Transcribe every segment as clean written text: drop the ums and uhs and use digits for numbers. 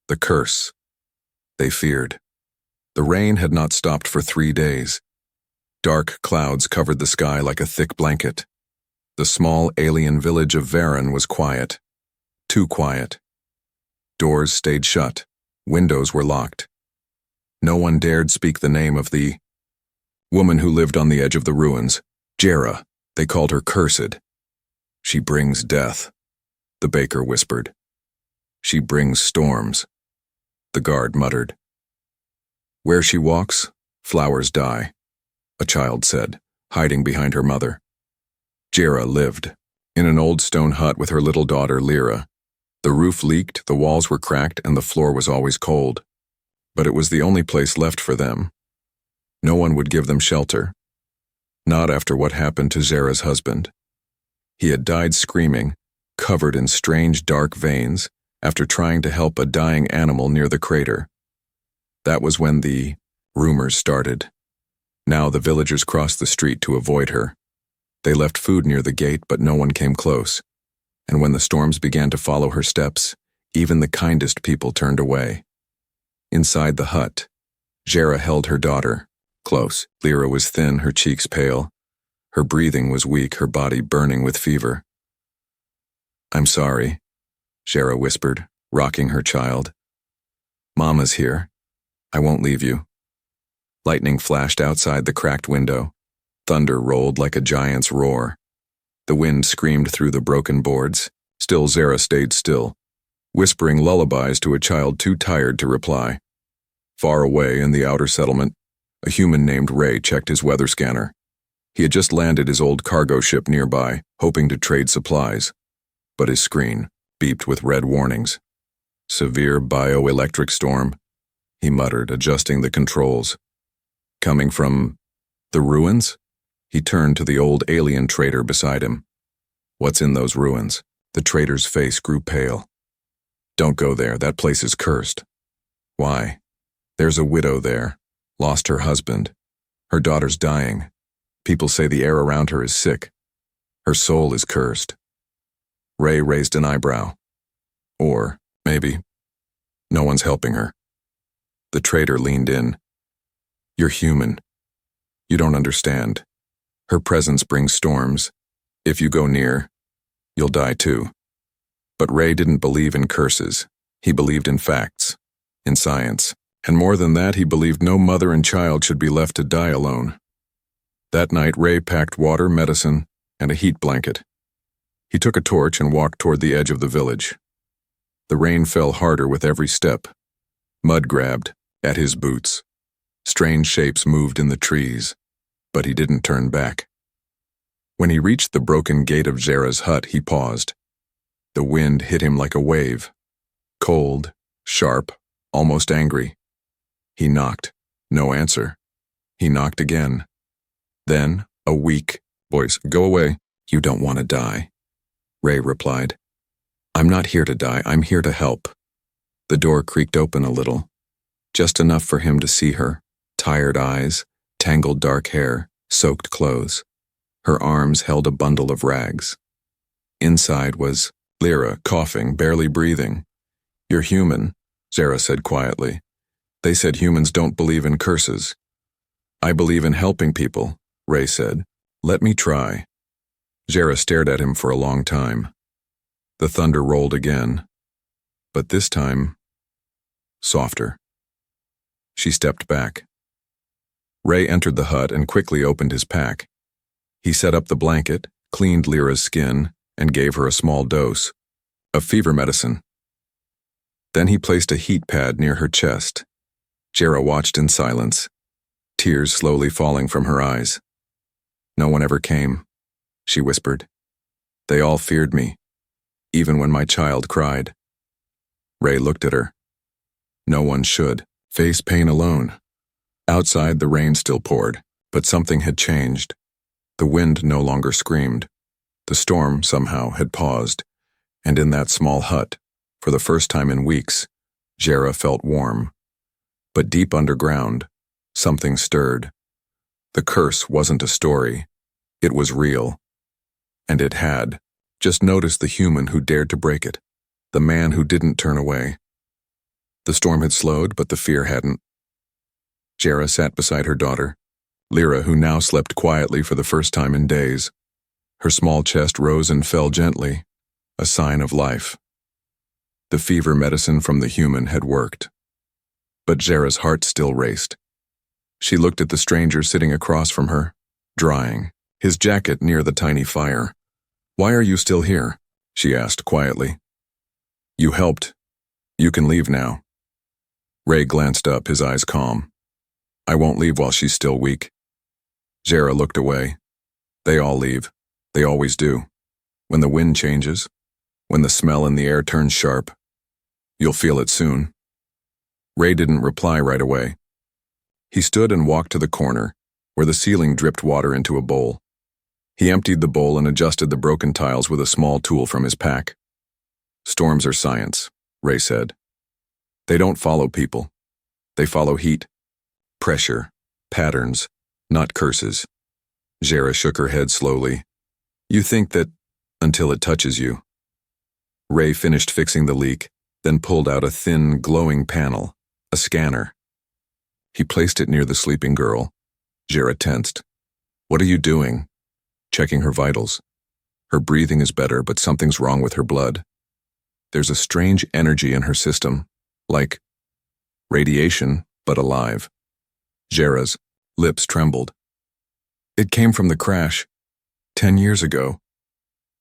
The curse. They feared. The rain had not stopped for 3 days. Dark clouds covered the sky like a thick blanket. The small alien village of Varen was quiet. Too quiet. Doors stayed shut. Windows were locked. No one dared speak the name of the woman who lived on the edge of the ruins. Jera. They called her Cursed. She brings death, the baker whispered. She brings storms, the guard muttered. Where she walks, flowers die, a child said, hiding behind her mother. Jera lived in an old stone hut with her little daughter Lyra. The roof leaked, the walls were cracked, and the floor was always cold. But it was the only place left for them. No one would give them shelter. Not after what happened to Jera's husband. He had died screaming, covered in strange dark veins, after trying to help a dying animal near the crater. That was when the rumors started. Now the villagers crossed the street to avoid her. They left food near the gate, but no one came close. And when the storms began to follow her steps, even the kindest people turned away. Inside the hut, Jera held her daughter close. Lyra was thin, her cheeks pale. Her breathing was weak, her body burning with fever. I'm sorry, Jera whispered, rocking her child. Mama's here. I won't leave you. Lightning flashed outside the cracked window. Thunder rolled like a giant's roar. The wind screamed through the broken boards. Still Jera stayed still, whispering lullabies to a child too tired to reply. Far away in the outer settlement, a human named Ray checked his weather scanner. He had just landed his old cargo ship nearby, hoping to trade supplies. But his screen beeped with red warnings. Severe bioelectric storm, he muttered, adjusting the controls. Coming from the ruins? He turned to the old alien trader beside him. What's in those ruins? The trader's face grew pale. Don't go there, that place is cursed. Why? There's a widow there. Lost her husband. Her daughter's dying. People say the air around her is sick. Her soul is cursed. Ray raised an eyebrow. Or, maybe, no one's helping her. The trader leaned in. You're human. You don't understand. Her presence brings storms. If you go near, you'll die too. But Ray didn't believe in curses. He believed in facts, in science. And more than that, he believed no mother and child should be left to die alone. That night, Ray packed water, medicine, and a heat blanket. He took a torch and walked toward the edge of the village. The rain fell harder with every step. Mud grabbed at his boots. Strange shapes moved in the trees, but he didn't turn back. When he reached the broken gate of Jera's hut, he paused. The wind hit him like a wave. Cold, sharp, almost angry. He knocked. No answer. He knocked again. Then, a weak voice, "Go away. You don't want to die." Ray replied, "I'm not here to die. I'm here to help." The door creaked open a little, just enough for him to see her. Tired eyes, tangled dark hair, soaked clothes. Her arms held a bundle of rags. Inside was Lyra, coughing, barely breathing. "You're human," Jera said quietly. "They said humans don't believe in curses." "I believe in helping people," Ray said. "Let me try." Jera stared at him for a long time. The thunder rolled again, but this time, softer. She stepped back. Ray entered the hut and quickly opened his pack. He set up the blanket, cleaned Lyra's skin, and gave her a small dose of fever medicine. Then he placed a heat pad near her chest. Jera watched in silence, tears slowly falling from her eyes. "No one ever came," she whispered. "They all feared me, even when my child cried." Ray looked at her. No one should face pain alone. Outside, the rain still poured, but something had changed. The wind no longer screamed. The storm, somehow, had paused, and in that small hut, for the first time in weeks, Jera felt warm. But deep underground, something stirred. The curse wasn't a story. It was real. And it had just noticed the human who dared to break it, the man who didn't turn away. The storm had slowed, but the fear hadn't. Jera sat beside her daughter, Lyra, who now slept quietly for the first time in days. Her small chest rose and fell gently, a sign of life. The fever medicine from the human had worked. But Jera's heart still raced. She looked at the stranger sitting across from her, drying, his jacket near the tiny fire. "Why are you still here?" she asked quietly. "You helped. You can leave now." Ray glanced up, his eyes calm. "I won't leave while she's still weak." Jera looked away. "They all leave. They always do. When the wind changes, when the smell in the air turns sharp. You'll feel it soon." Ray didn't reply right away. He stood and walked to the corner, where the ceiling dripped water into a bowl. He emptied the bowl and adjusted the broken tiles with a small tool from his pack. "Storms are science," Ray said. "They don't follow people. They follow heat, pressure, patterns, not curses." Jera shook her head slowly. "You think that until it touches you." Ray finished fixing the leak, then pulled out a thin, glowing panel, a scanner. He placed it near the sleeping girl. Jera tensed. "What are you doing?" "Checking her vitals. Her breathing is better, but something's wrong with her blood. There's a strange energy in her system, like radiation, but alive." Jera's lips trembled. "It came from the crash, 10 years ago.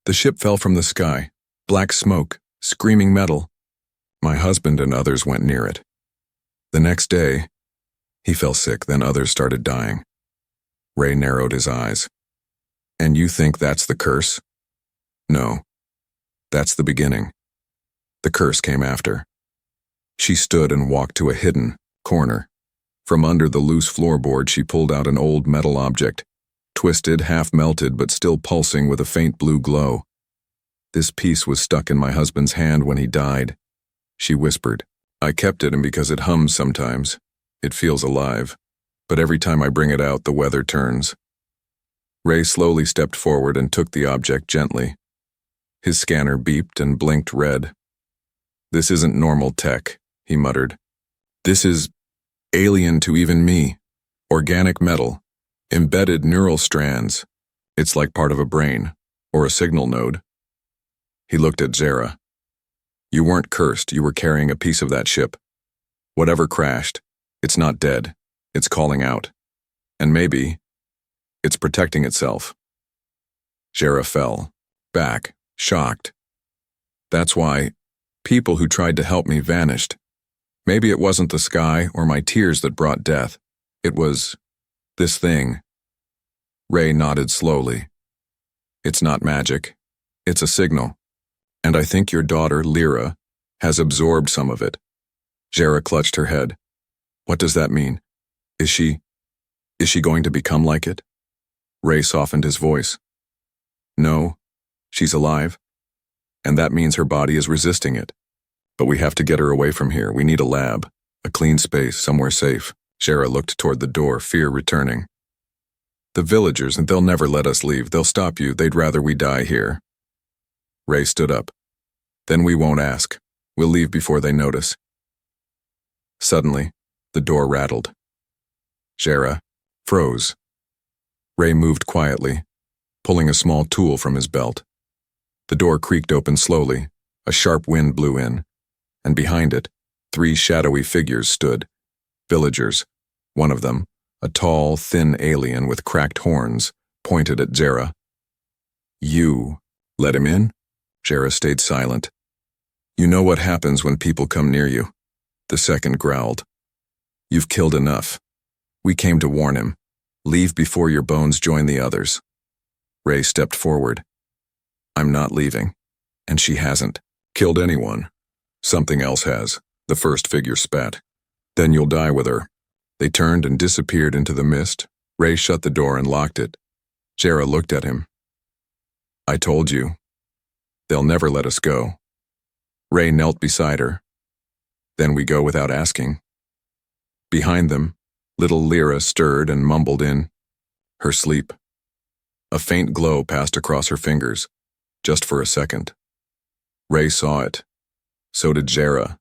The ship fell from the sky, black smoke, screaming metal. My husband and others went near it. The next day, he fell sick, then others started dying." Ray narrowed his eyes. "And you think that's the curse?" "No. That's the beginning. The curse came after." She stood and walked to a hidden corner. From under the loose floorboard, she pulled out an old metal object, twisted, half-melted, but still pulsing with a faint blue glow. "This piece was stuck in my husband's hand when he died," she whispered. "I kept it, and because it hums sometimes, it feels alive. But every time I bring it out, the weather turns." Ray slowly stepped forward and took the object gently. His scanner beeped and blinked red. "This isn't normal tech," he muttered. "This is alien to even me. Organic metal, embedded neural strands. It's like part of a brain, or a signal node." He looked at Jera. "You weren't cursed, you were carrying a piece of that ship. Whatever crashed, it's not dead. It's calling out. And maybe it's protecting itself." Jera fell back, shocked. "That's why people who tried to help me vanished. Maybe it wasn't the sky or my tears that brought death. It was this thing." Ray nodded slowly. "It's not magic. It's a signal. And I think your daughter, Lyra, has absorbed some of it." Jera clutched her head. "What does that mean? Is she going to become like it?" Ray softened his voice. "No, she's alive. And that means her body is resisting it. But we have to get her away from here. We need a lab, a clean space, somewhere safe." Jera looked toward the door, fear returning. "The villagers, and they'll never let us leave. They'll stop you. They'd rather we die here." Ray stood up. "Then we won't ask. We'll leave before they notice." Suddenly, the door rattled. Jera froze. Ray moved quietly, pulling a small tool from his belt. The door creaked open slowly. A sharp wind blew in, and behind it, 3 shadowy figures stood. Villagers. One of them, a tall, thin alien with cracked horns, pointed at Jera. "You let him in?" Jera stayed silent. "You know what happens when people come near you," the second growled. "You've killed enough. We came to warn him. Leave before your bones join the others." Ray stepped forward. "I'm not leaving. And she hasn't killed anyone. Something else has," the first figure spat. "Then you'll die with her." They turned and disappeared into the mist. Ray shut the door and locked it. Jera looked at him. "I told you. They'll never let us go." Ray knelt beside her. "Then we go without asking." Behind them, little Lyra stirred and mumbled in her sleep. A faint glow passed across her fingers, just for a second. Ray saw it. So did Jera.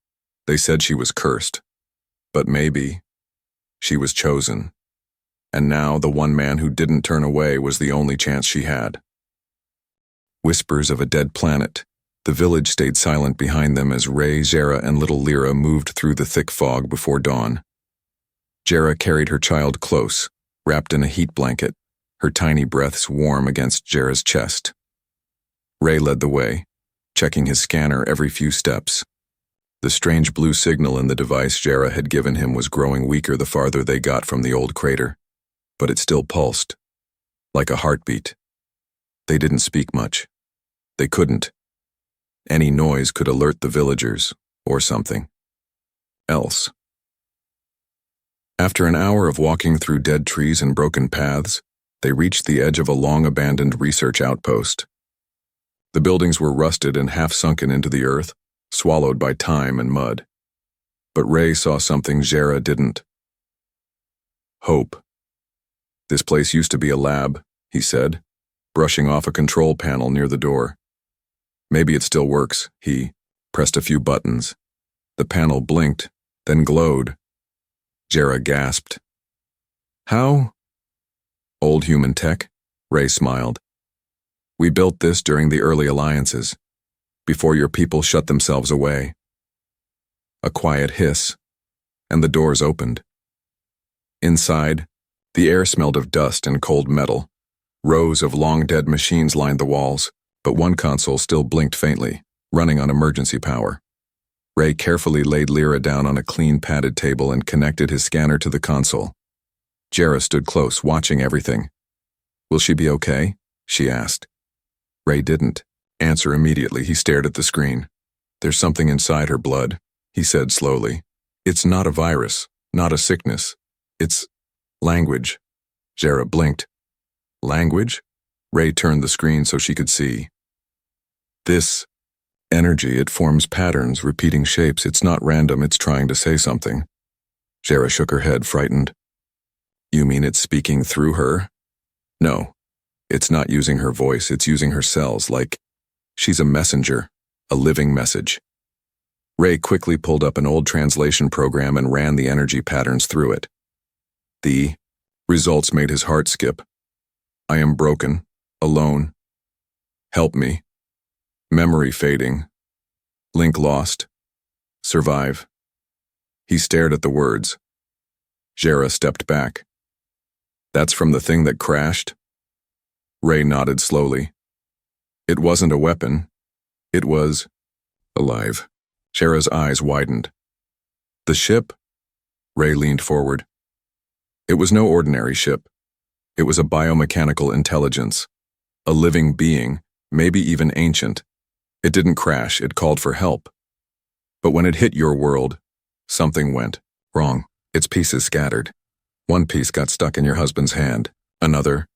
They said she was cursed, but maybe she was chosen. And now the one man who didn't turn away was the only chance she had. Whispers of a dead planet. The village stayed silent behind them as Ray, Jera, and little Lyra moved through the thick fog before dawn. Jera carried her child close, wrapped in a heat blanket, her tiny breaths warm against Jera's chest. Ray led the way, checking his scanner every few steps. The strange blue signal in the device Jera had given him was growing weaker the farther they got from the old crater, but it still pulsed, like a heartbeat. They didn't speak much. They couldn't. Any noise could alert the villagers, or something else. After an hour of walking through dead trees and broken paths, they reached the edge of a long-abandoned research outpost. The buildings were rusted and half-sunken into the earth, swallowed by time and mud. But Ray saw something Jera didn't. Hope. This place used to be a lab, he said, brushing off a control panel near the door. Maybe it still works, he pressed a few buttons. The panel blinked, then glowed. Jera gasped. How? Old human tech, Ray smiled. We built this during the early alliances, before your people shut themselves away. A quiet hiss, and the doors opened. Inside, the air smelled of dust and cold metal. Rows of long-dead machines lined the walls, but one console still blinked faintly, running on emergency power. Ray carefully laid Lyra down on a clean padded table and connected his scanner to the console. Jera stood close, watching everything. Will she be okay? She asked. Ray didn't answer immediately. He stared at the screen. There's something inside her blood, he said slowly. It's not a virus, not a sickness. It's language. Jera blinked. Language? Ray turned the screen so she could see. This energy, it forms patterns, repeating shapes. It's not random, it's trying to say something. Jera shook her head, frightened. You mean it's speaking through her? No, it's not using her voice, it's using her cells, like she's a messenger, a living message. Ray quickly pulled up an old translation program and ran the energy patterns through it. The results made his heart skip. I am broken, alone. Help me. Memory fading. Link lost. Survive. He stared at the words. Jera stepped back. That's from the thing that crashed? Ray nodded slowly. It wasn't a weapon. It was alive. Jera's eyes widened. The ship? Ray leaned forward. It was no ordinary ship. It was a biomechanical intelligence. A living being, maybe even ancient. It didn't crash, it called for help. But when it hit your world, something went wrong. Its pieces scattered. One piece got stuck in your husband's hand. Another,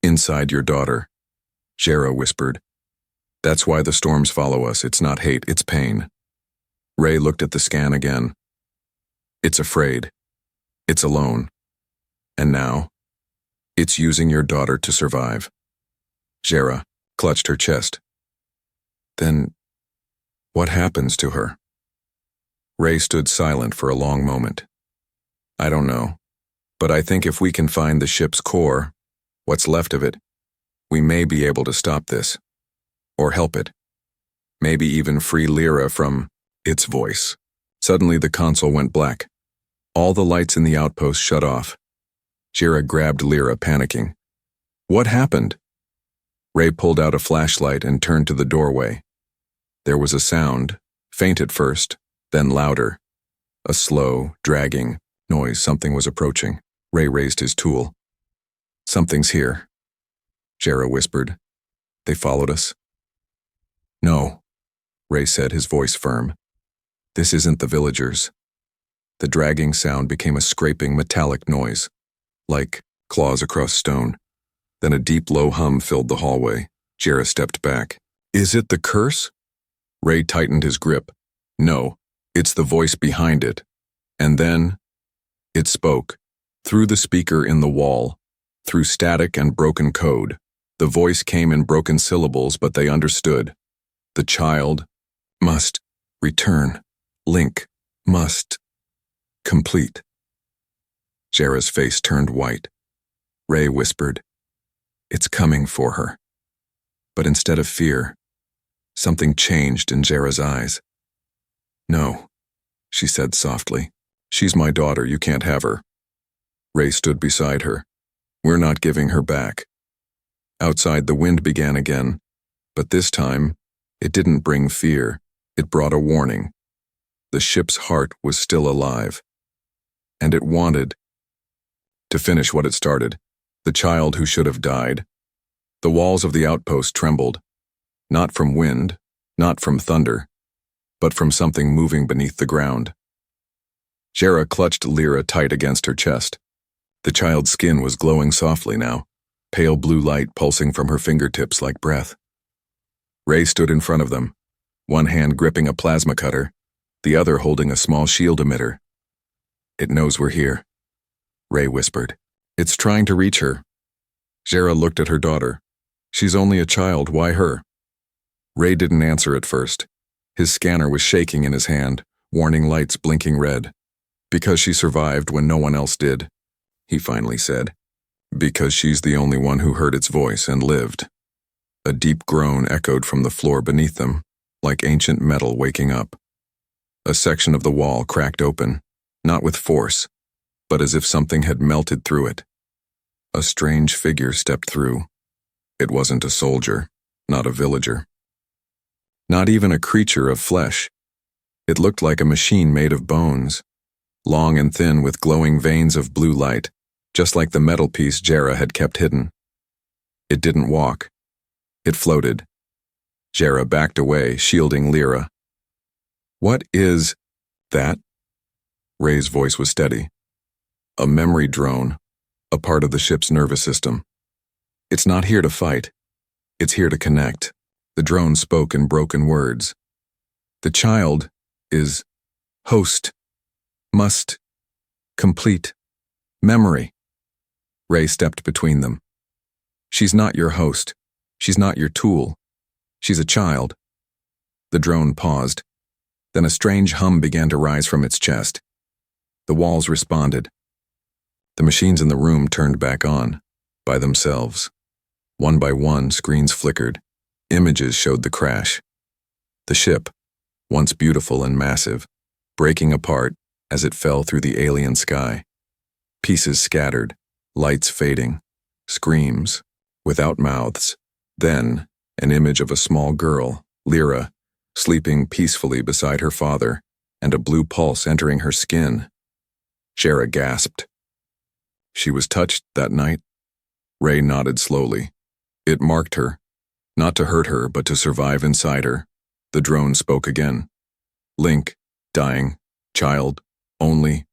inside your daughter. Jera whispered. That's why the storms follow us. It's not hate, it's pain. Ray looked at the scan again. It's afraid. It's alone. And now, it's using your daughter to survive. Jera clutched her chest. Then, what happens to her? Ray stood silent for a long moment. I don't know, but I think if we can find the ship's core, what's left of it, we may be able to stop this. Or help it. Maybe even free Lyra from its voice. Suddenly the console went black. All the lights in the outpost shut off. Jera grabbed Lyra, panicking. What happened? Ray pulled out a flashlight and turned to the doorway. There was a sound, faint at first, then louder. A slow, dragging noise. Something was approaching. Ray raised his tool. Something's here, Jera whispered. They followed us? No, Ray said, his voice firm. This isn't the villagers. The dragging sound became a scraping, metallic noise, like claws across stone. Then a deep, low hum filled the hallway. Jera stepped back. Is it the curse? Ray tightened his grip. No, it's the voice behind it. And then, it spoke. Through the speaker in the wall, through static and broken code. The voice came in broken syllables, but they understood. The child must return. Link. Must. Complete. Jera's face turned white. Ray whispered, "It's coming for her." But instead of fear, something changed in Jera's eyes. "No," she said softly. "She's my daughter, you can't have her." Ray stood beside her. "We're not giving her back." Outside, the wind began again, but this time, it didn't bring fear, it brought a warning. The ship's heart was still alive, and it wanted to finish what it started, the child who should have died. The walls of the outpost trembled, not from wind, not from thunder, but from something moving beneath the ground. Jera clutched Lyra tight against her chest. The child's skin was glowing softly now, pale blue light pulsing from her fingertips like breath. Ray stood in front of them, one hand gripping a plasma cutter, the other holding a small shield emitter. "It knows we're here," Ray whispered. "It's trying to reach her." Jera looked at her daughter. "She's only a child, why her?" Ray didn't answer at first. His scanner was shaking in his hand, warning lights blinking red. "Because she survived when no one else did," he finally said. "Because she's the only one who heard its voice and lived." A deep groan echoed from the floor beneath them, like ancient metal waking up. A section of the wall cracked open, not with force, but as if something had melted through it. A strange figure stepped through. It wasn't a soldier, not a villager. Not even a creature of flesh. It looked like a machine made of bones, long and thin with glowing veins of blue light, just like the metal piece Jera had kept hidden. It didn't walk. It floated. Jera backed away, shielding Lyra. "What is that?" Ray's voice was steady. "A memory drone, a part of the ship's nervous system. It's not here to fight. It's here to connect." The drone spoke in broken words. "The child is host, must, complete, memory." Ray stepped between them. "She's not your host. She's not your tool. She's a child." The drone paused. Then a strange hum began to rise from its chest. The walls responded. The machines in the room turned back on, by themselves. One by one, screens flickered. Images showed the crash. The ship, once beautiful and massive, breaking apart as it fell through the alien sky. Pieces scattered, lights fading, screams, without mouths. Then, an image of a small girl, Lyra, sleeping peacefully beside her father, and a blue pulse entering her skin. Jera gasped. "She was touched that night?" Ray nodded slowly. "It marked her, not to hurt her, but to survive inside her." The drone spoke again. "Link, dying, child, only,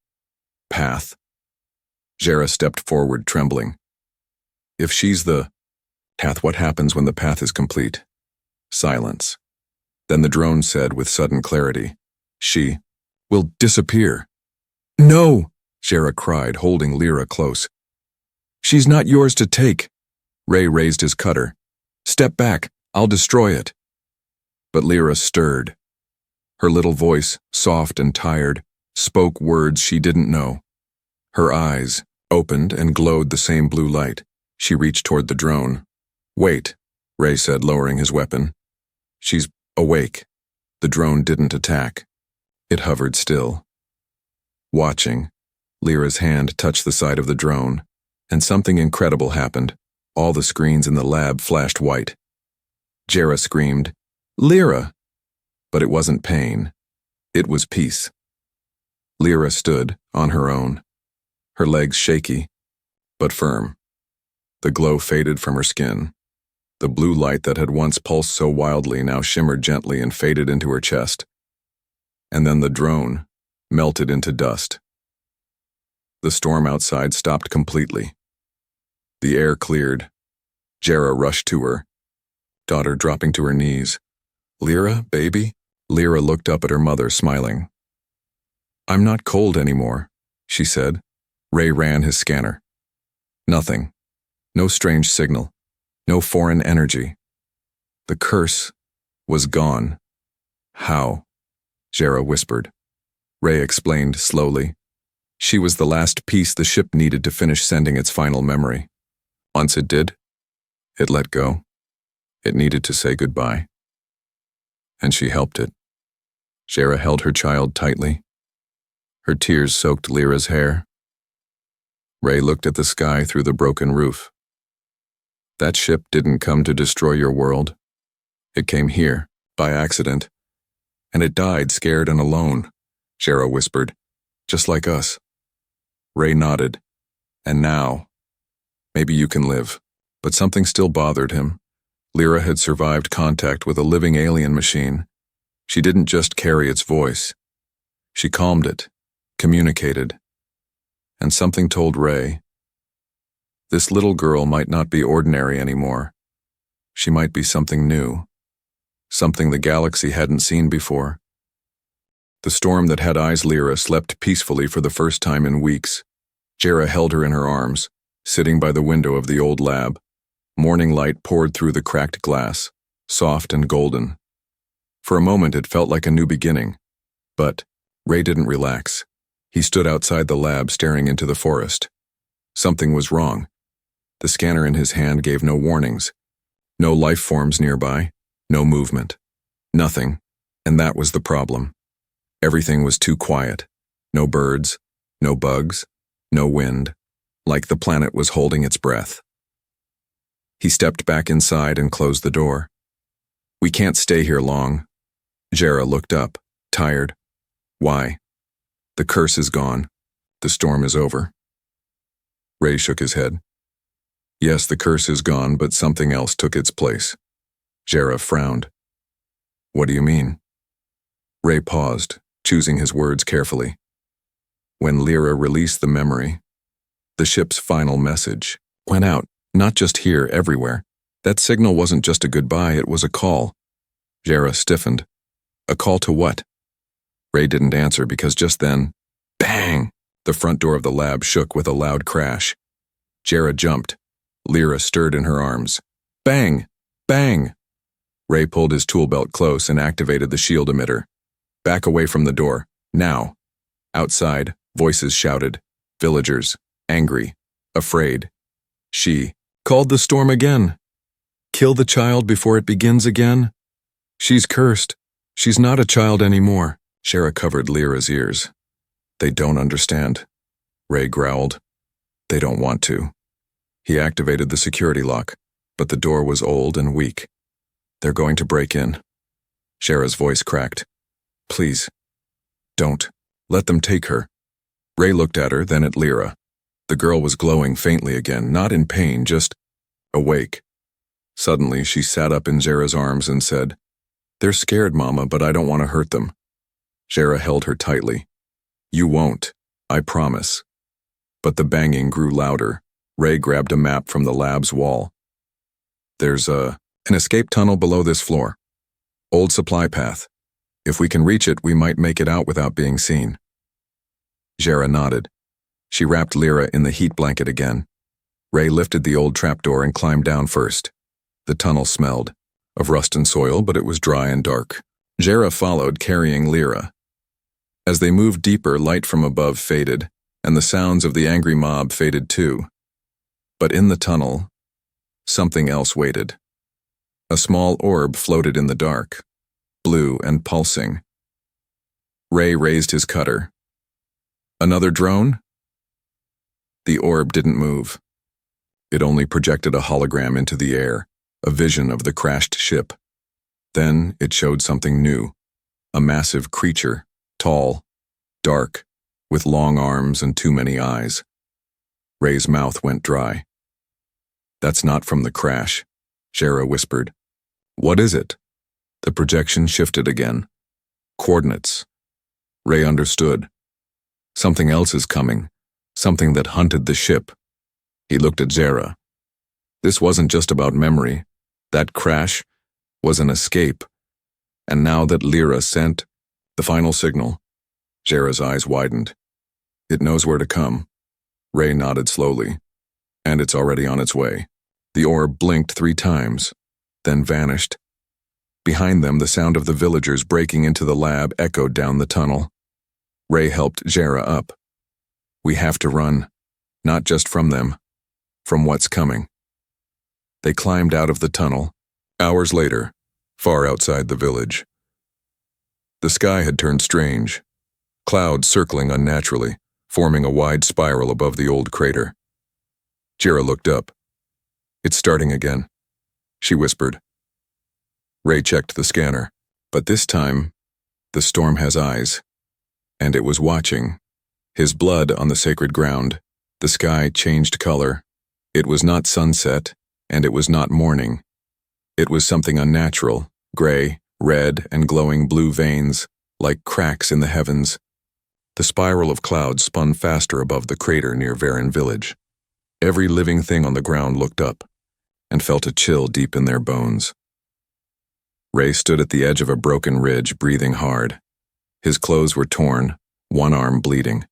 path." Jera stepped forward, trembling. "If she's the path, what happens when the path is complete?" Silence. Then the drone said with sudden clarity, "She will disappear." "No!" Jera cried, holding Lyra close. "She's not yours to take." Ray raised his cutter. "Step back, I'll destroy it." But Lyra stirred. Her little voice, soft and tired, spoke words she didn't know. Her eyes opened and glowed the same blue light. She reached toward the drone. "Wait," Ray said, lowering his weapon. "She's awake." The drone didn't attack. It hovered still. Watching, Lyra's hand touched the side of the drone, and something incredible happened. All the screens in the lab flashed white. Jera screamed, "Lyra!" But it wasn't pain. It was peace. Lyra stood, on her own, her legs shaky, but firm. The glow faded from her skin. The blue light that had once pulsed so wildly now shimmered gently and faded into her chest. And then the drone melted into dust. The storm outside stopped completely. The air cleared. Jera rushed to her, daughter dropping to her knees. "Lyra, baby?" Lyra looked up at her mother, smiling. "I'm not cold anymore," she said. Ray ran his scanner. Nothing. No strange signal. No foreign energy. The curse was gone. "How?" Jera whispered. Ray explained slowly. She was the last piece the ship needed to finish sending its final memory. Once it did, it let go. It needed to say goodbye. And she helped it. Jera held her child tightly. Her tears soaked Lyra's hair. Ray looked at the sky through the broken roof. That ship didn't come to destroy your world. It came here, by accident. And it died scared and alone, Jera whispered, just like us. Ray nodded. And now, maybe you can live. But something still bothered him. Lyra had survived contact with a living alien machine. She didn't just carry its voice. She calmed it, communicated. And something told Ray, this little girl might not be ordinary anymore. She might be something new. Something the galaxy hadn't seen before. The storm that had eyes Lyra slept peacefully for the first time in weeks. Jera held her in her arms, sitting by the window of the old lab. Morning light poured through the cracked glass, soft and golden. For a moment it felt like a new beginning. But Ray didn't relax. He stood outside the lab staring into the forest. Something was wrong. The scanner in his hand gave no warnings. No life forms nearby, no movement. Nothing, and that was the problem. Everything was too quiet. No birds, no bugs, no wind, like the planet was holding its breath. He stepped back inside and closed the door. We can't stay here long. Jera looked up, tired. Why? The curse is gone. The storm is over. Ray shook his head. Yes, the curse is gone, but something else took its place. Jera frowned. What do you mean? Ray paused, choosing his words carefully. When Lyra released the memory, the ship's final message went out, not just here, everywhere. That signal wasn't just a goodbye, it was a call. Jera stiffened. A call to what? Ray didn't answer because just then, bang! The front door of the lab shook with a loud crash. Jera jumped. Lyra stirred in her arms. Bang! Bang! Ray pulled his tool belt close and activated the shield emitter. Back away from the door, now. Outside, voices shouted. Villagers, angry, afraid. She called the storm again. Kill the child before it begins again? She's cursed. She's not a child anymore. Jera covered Lyra's ears. They don't understand. Ray growled. They don't want to. He activated the security lock, but the door was old and weak. They're going to break in. Jera's voice cracked. Please, don't. Let them take her. Ray looked at her, then at Lyra. The girl was glowing faintly again, not in pain, just awake. Suddenly, she sat up in Jera's arms and said, They're scared, Mama, but I don't want to hurt them. Jera held her tightly. You won't, I promise. But the banging grew louder. Ray grabbed a map from the lab's wall. There's an escape tunnel below this floor. Old supply path. If we can reach it, we might make it out without being seen. Jera nodded. She wrapped Lyra in the heat blanket again. Ray lifted the old trapdoor and climbed down first. The tunnel smelled of rust and soil, but it was dry and dark. Jera followed, carrying Lyra. As they moved deeper, light from above faded, and the sounds of the angry mob faded too. But in the tunnel, something else waited. A small orb floated in the dark, blue and pulsing. Ray raised his cutter. Another drone? The orb didn't move. It only projected a hologram into the air, a vision of the crashed ship. Then it showed something new, a massive creature, tall, dark, with long arms and too many eyes. Ray's mouth went dry. That's not from the crash, Jera whispered. What is it? The projection shifted again. Coordinates. Ray understood. Something else is coming, something that hunted the ship. He looked at Jera. This wasn't just about memory. That crash was an escape. And now that Lyra sent the final signal, Jera's eyes widened. It knows where to come. Ray nodded slowly. And it's already on its way. The orb blinked 3 times, then vanished. Behind them, the sound of the villagers breaking into the lab echoed down the tunnel. Ray helped Jera up. We have to run, not just from them, from what's coming. They climbed out of the tunnel. Hours later, far outside the village. The sky had turned strange, clouds circling unnaturally, forming a wide spiral above the old crater. Jera looked up. It's starting again, she whispered. Ray checked the scanner, but this time, the storm has eyes, and it was watching. His blood on the sacred ground. The sky changed color. It was not sunset, and it was not morning. It was something unnatural, gray, red, and glowing blue veins, like cracks in the heavens. The spiral of clouds spun faster above the crater near Varan village. Every living thing on the ground looked up, and felt a chill deep in their bones. Ray stood at the edge of a broken ridge, breathing hard. His clothes were torn, one arm bleeding.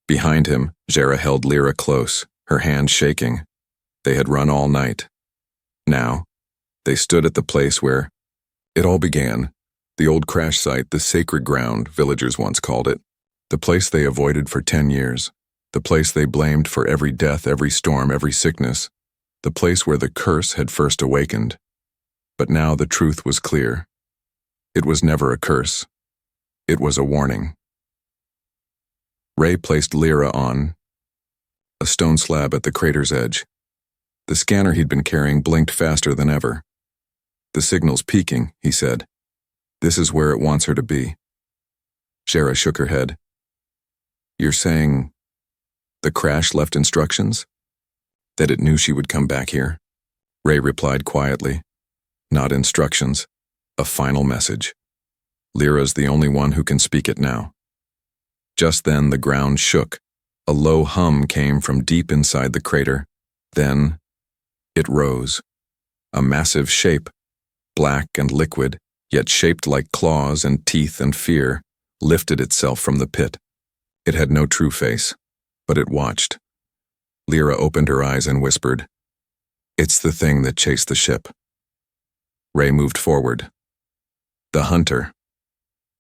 Behind him, Jera held Lyra close, her hand shaking. They had run all night. Now, they stood at the place where it all began, the old crash site, the sacred ground, villagers once called it, the place they avoided for 10 years, the place they blamed for every death, every storm, every sickness, the place where the curse had first awakened. But now the truth was clear. It was never a curse. It was a warning. Ray placed Lyra on a stone slab at the crater's edge. The scanner he'd been carrying blinked faster than ever. The signal's peaking, he said. This is where it wants her to be. Jera shook her head. You're saying the crash left instructions? That it knew she would come back here? Ray replied quietly. Not instructions, a final message. Lyra's the only one who can speak it now. Just then the ground shook. A low hum came from deep inside the crater. Then it rose. A massive shape, black and liquid, yet shaped like claws and teeth and fear, lifted itself from the pit. It had no true face, but it watched. Lyra opened her eyes and whispered, "It's the thing that chased the ship." Ray moved forward. The hunter.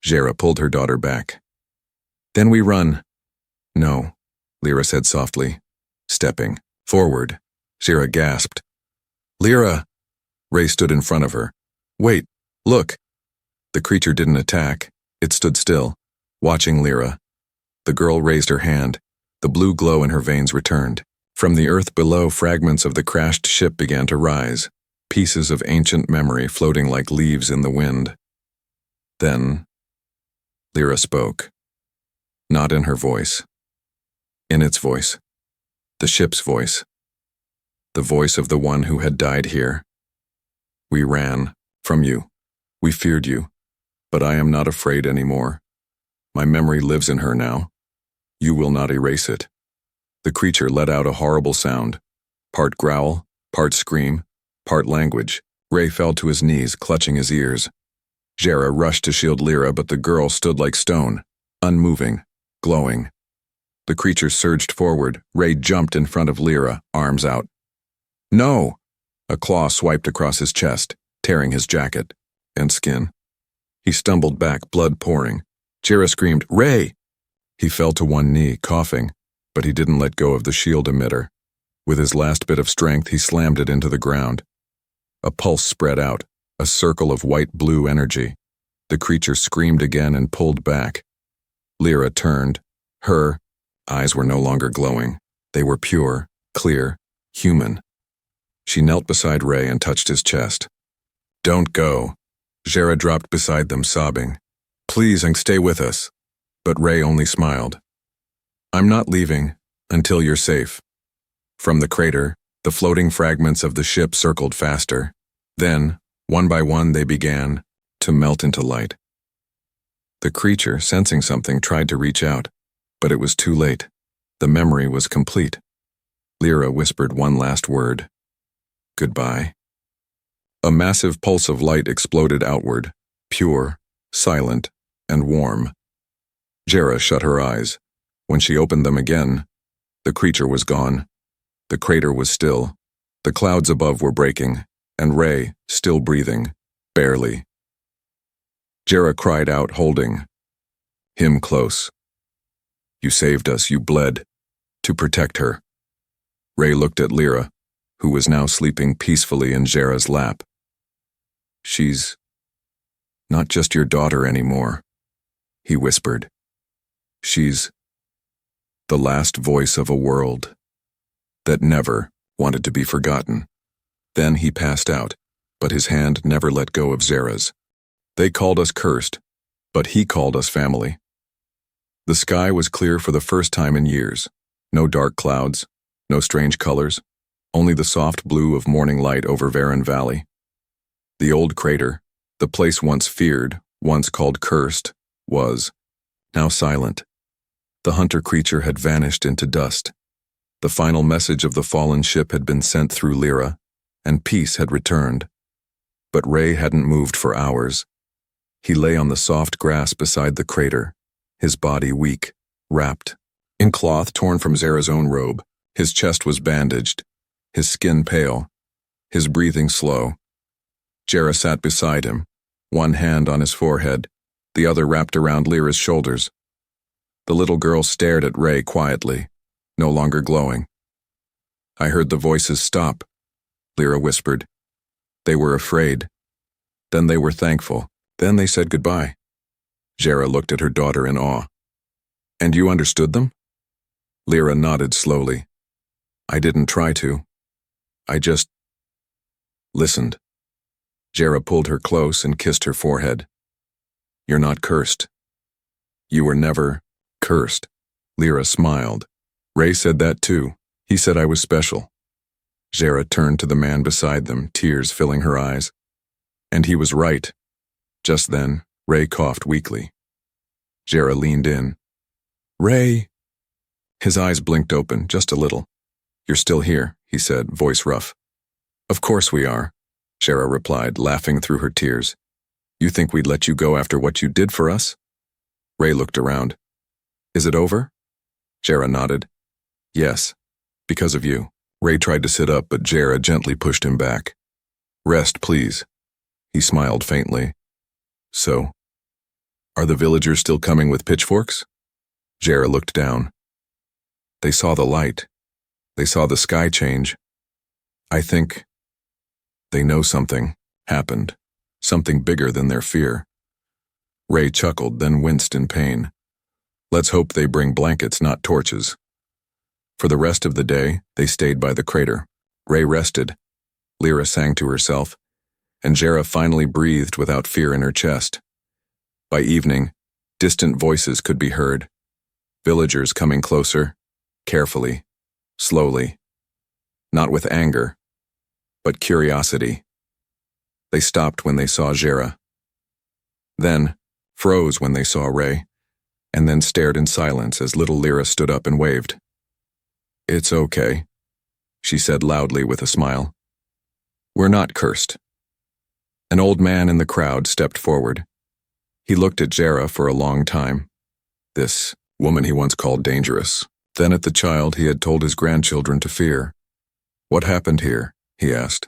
Jera pulled her daughter back. Then we run. No, Lyra said softly, stepping forward. Jera gasped. Lyra! Ray stood in front of her. Wait, look. The creature didn't attack. It stood still, watching Lyra. The girl raised her hand. The blue glow in her veins returned. From the earth below, fragments of the crashed ship began to rise, pieces of ancient memory floating like leaves in the wind. Then, Lyra spoke. Not in her voice. In its voice. The ship's voice. The voice of the one who had died here. We ran from you. We feared you. But I am not afraid anymore. My memory lives in her now. You will not erase it. The creature let out a horrible sound. Part growl, part scream, part language. Ray fell to his knees, clutching his ears. Jera rushed to shield Lyra, but the girl stood like stone, unmoving, glowing. The creature surged forward. Ray jumped in front of Lyra, arms out. No! A claw swiped across his chest, tearing his jacket and skin. He stumbled back, blood pouring. Jera screamed, Ray! He fell to one knee, coughing, but he didn't let go of the shield emitter. With his last bit of strength, he slammed it into the ground. A pulse spread out, a circle of white-blue energy. The creature screamed again and pulled back. Lyra turned. Her eyes were no longer glowing. They were pure, clear, human. She knelt beside Ray and touched his chest. Don't go. Jera dropped beside them, sobbing. Please, and stay with us. But Ray only smiled. I'm not leaving until you're safe. From the crater, the floating fragments of the ship circled faster. Then, one by one, they began to melt into light. The creature, sensing something, tried to reach out, but it was too late. The memory was complete. Lyra whispered one last word. Goodbye. A massive pulse of light exploded outward, pure, silent, and warm. Jera shut her eyes. When she opened them again, the creature was gone. The crater was still. The clouds above were breaking, and Ray, still breathing, barely. Jera cried out, holding him close. You saved us, you bled. To protect her. Ray looked at Lyra, who was now sleeping peacefully in Jera's lap. She's not just your daughter anymore, he whispered. She's the last voice of a world that never wanted to be forgotten. Then he passed out, but his hand never let go of Jera's. They called us cursed, but he called us family. The sky was clear for the first time in years. No dark clouds, no strange colors, only the soft blue of morning light over Varen Valley. The old crater, the place once feared, once called cursed, was now silent. The hunter creature had vanished into dust. The final message of the fallen ship had been sent through Lyra, and peace had returned. But Ray hadn't moved for hours. He lay on the soft grass beside the crater, his body weak, wrapped in cloth torn from Zara's own robe. His chest was bandaged, his skin pale, his breathing slow. Jera sat beside him, one hand on his forehead, the other wrapped around Lyra's shoulders. The little girl stared at Ray quietly, no longer glowing. I heard the voices stop, Lyra whispered. They were afraid. Then they were thankful. Then they said goodbye. Jera looked at her daughter in awe. And you understood them? Lyra nodded slowly. I didn't try to. I just listened. Jera pulled her close and kissed her forehead. You're not cursed. You were never cursed. Lyra smiled. Ray said that too. He said I was special. Jera turned to the man beside them, tears filling her eyes. And he was right. Just then, Ray coughed weakly. Jera leaned in. Ray! His eyes blinked open, just a little. You're still here, he said, voice rough. Of course we are, Jera replied, laughing through her tears. You think we'd let you go after what you did for us? Ray looked around. Is it over? Jera nodded. Yes, because of you. Ray tried to sit up, but Jera gently pushed him back. Rest, please. He smiled faintly. So, are the villagers still coming with pitchforks? Jera looked down. They saw the light. They saw the sky change. I think they know something happened, something bigger than their fear. Ray chuckled, then winced in pain. Let's hope they bring blankets, not torches. For the rest of the day, they stayed by the crater. Ray rested. Lyra sang to herself, and Jera finally breathed without fear in her chest. By evening, distant voices could be heard. Villagers coming closer, carefully, slowly. Not with anger, but curiosity. They stopped when they saw Jera. Then, froze when they saw Ray, and then stared in silence as little Lyra stood up and waved. It's okay, she said loudly with a smile. We're not cursed. An old man in the crowd stepped forward. He looked at Jera for a long time. This woman he once called dangerous. Then at the child he had told his grandchildren to fear. What happened here? He asked.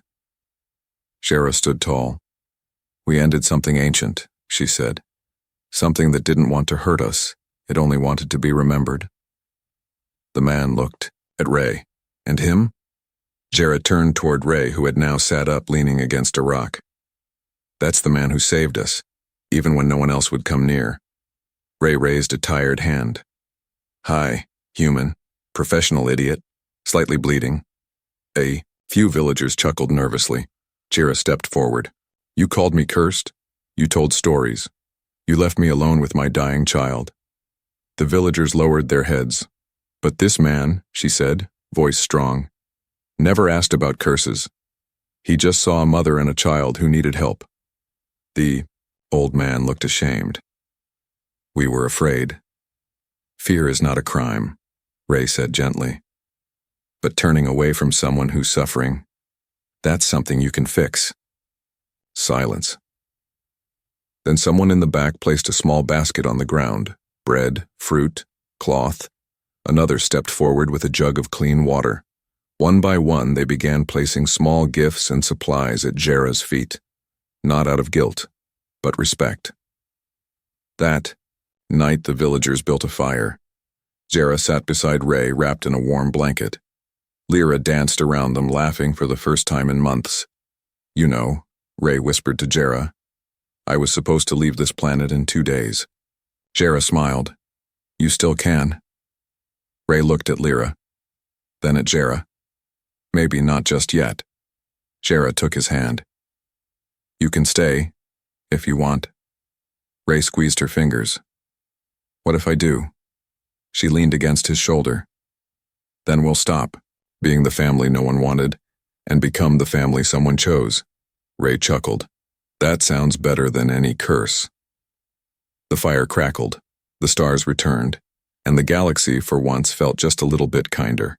Jera stood tall. We ended something ancient, she said. Something that didn't want to hurt us. It only wanted to be remembered. The man looked at Ray. And him? Jera turned toward Ray, who had now sat up leaning against a rock. That's the man who saved us, even when no one else would come near. Ray raised a tired hand. Hi, human, professional idiot, slightly bleeding. A few villagers chuckled nervously. Jera stepped forward. You called me cursed. You told stories. You left me alone with my dying child. The villagers lowered their heads. But this man, she said, voice strong, never asked about curses. He just saw a mother and a child who needed help. The old man looked ashamed. We were afraid. Fear is not a crime, Ray said gently. But turning away from someone who's suffering, that's something you can fix. Silence. Then someone in the back placed a small basket on the ground, bread, fruit, cloth. Another stepped forward with a jug of clean water. One by one, they began placing small gifts and supplies at Jera's feet, not out of guilt, but respect. That night, the villagers built a fire. Jera sat beside Ray, wrapped in a warm blanket. Lyra danced around them, laughing for the first time in months. You know, Ray whispered to Jera, I was supposed to leave this planet in 2 days. Jera smiled. You still can. Ray looked at Lyra, then at Jera. Maybe not just yet. Jera took his hand. You can stay, if you want. Ray squeezed her fingers. What if I do? She leaned against his shoulder. Then we'll stop, being the family no one wanted, and become the family someone chose. Ray chuckled. That sounds better than any curse. The fire crackled, the stars returned, and the galaxy for once felt just a little bit kinder.